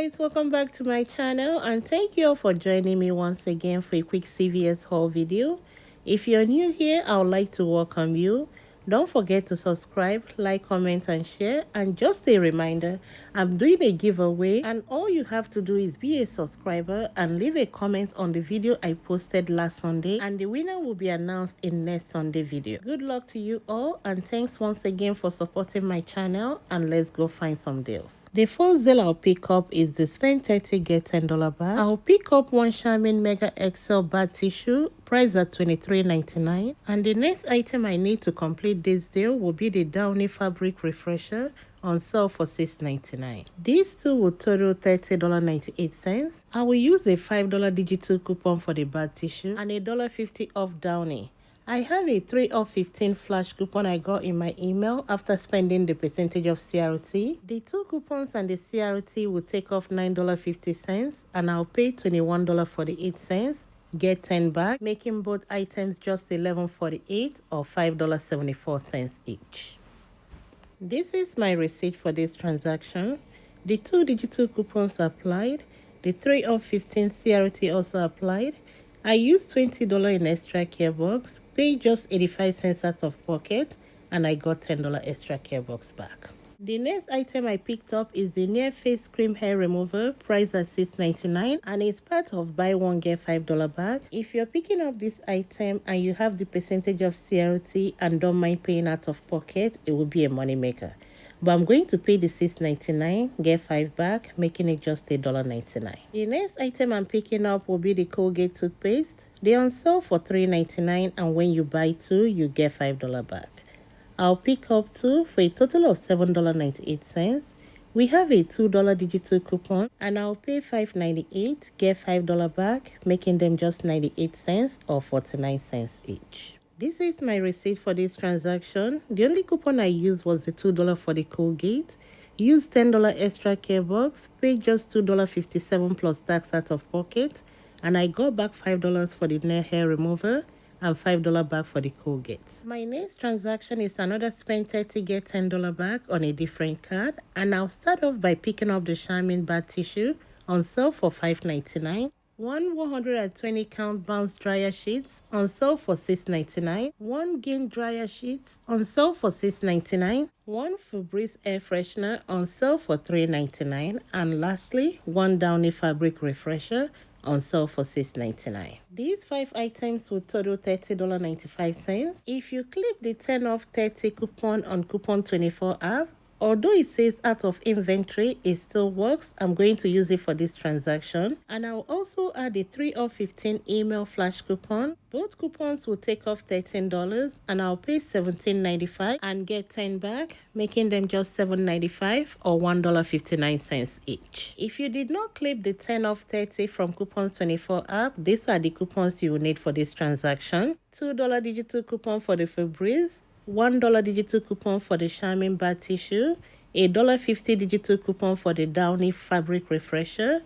guys, welcome back to my channel and thank you all for joining me once again for a quick CVS haul video. If you're new here, I would like to welcome you. Don't forget to subscribe, like, comment and share. And just a reminder, I'm doing a giveaway and all you have to do is be a subscriber and leave a comment on the video I posted last Sunday, and the winner will be announced in next Sunday video. Good luck to you all and thanks once again for supporting my channel, and let's go find some deals. The first deal I'll pick up is the spend 30 get $10 bag. I'll pick up one Charmin Mega XL bag tissue priced at $23.99, and the next item I need to complete this deal will be the Downy fabric refresher on sale for $6.99. These two will total $30.98. I will use a $5 digital coupon for the bag tissue and a $1.50 off Downy. I have a 3 off 15 flash coupon I got in my email after spending the percentage of CRT. The two coupons and the CRT will take off $9.50 and I'll pay $21.48. Get 10 back, making both items just $11.48 or $5.74 each. This is my receipt for this transaction. The two digital coupons applied. The 3 off 15 CRT also applied. I used $20 in extra care box, paid just 85 cents out of pocket, and I got $10 extra care box back. The next item I picked up is the Near Face Cream Hair Remover, priced at $6.99, and it's part of buy one get $5 bag. If you're picking up this item and you have the percentage of CRT and don't mind paying out of pocket, it will be a money maker. But I'm going to pay the $6.99, get 5 back, making it just $1.99. The next item I'm picking up will be the Colgate toothpaste. They're on sale for $3.99, and when you buy 2, you get $5 back. I'll pick up 2 for a total of $7.98. We have a $2 digital coupon and I'll pay $5.98, get $5 back, making them just 98 cents or 49 cents each. This is my receipt for this transaction. The only coupon I used was the $2 for the Colgate. Used $10 extra care box, paid just $2.57 plus tax out of pocket, and I got back $5 for the nail hair remover and $5 back for the Colgate. My next transaction is another spend 30 get $10 back on a different card, and I'll start off by picking up the Charmin bag tissue on sale for $5.99. One 120 count bounce dryer sheets on sale for $6.99. One Gain dryer sheets on sale for $6.99. One Febreze air freshener on sale for $3.99. And lastly, one Downy fabric refresher on sale for $6.99. These 5 items will total $30.95. If you click the 10 off 30 coupon on Coupon 24 app, although it says out of inventory, it still works. I'm going to use it for this transaction. And I'll also add a 3 off 15 email flash coupon. Both coupons will take off $13 and I'll pay $17.95 and get 10 back, making them just $7.95 or $1.59 each. If you did not clip the 10 off 30 from Coupons 24 app, these are the coupons you will need for this transaction. $2 digital coupon for the Febreze, $1 digital coupon for the Charmin bag tissue, a $1.50 digital coupon for the Downy fabric refresher.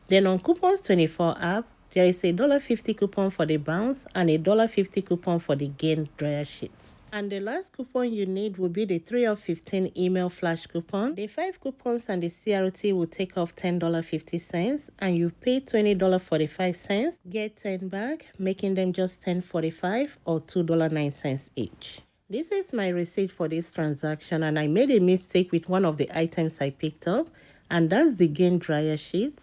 Then on Coupons 24 app, there is a $1.50 coupon for the bounce and a $1.50 coupon for the Gain dryer sheets. And the last coupon you need will be the 3 of 15 email flash coupon. The 5 coupons and the CRT will take off $10.50 and you pay $20.45, get 10 back, making them just $10.45 or $2.09 each. This is my receipt for this transaction, and I made a mistake with one of the items I picked up, and that's the Gain dryer sheet.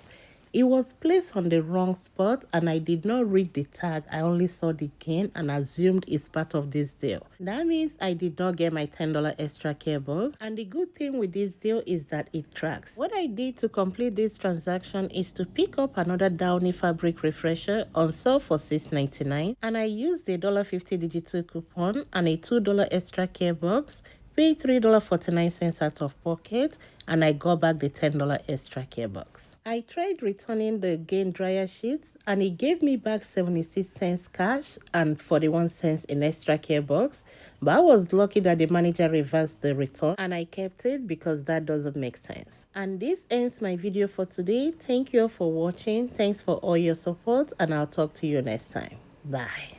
It was placed on the wrong spot and I did not read the tag. I only saw the Gain and assumed it's part of this deal. That means I did not get my $10 extra care box, and the good thing with this deal is that it tracks. What I did to complete this transaction is to pick up another Downy fabric refresher on sale for $6.99, and I used a $1.50 digital coupon and a $2 extra care box, paid $3.49 out of pocket, and I got back the $10 extra care box. I tried returning the Gain dryer sheets and it gave me back 76 cents cash and 41 cents in extra care box, but I was lucky that the manager reversed the return and I kept it because that doesn't make sense. And this ends my video for today. Thank you all for watching. Thanks for all your support, and I'll talk to you next time. Bye.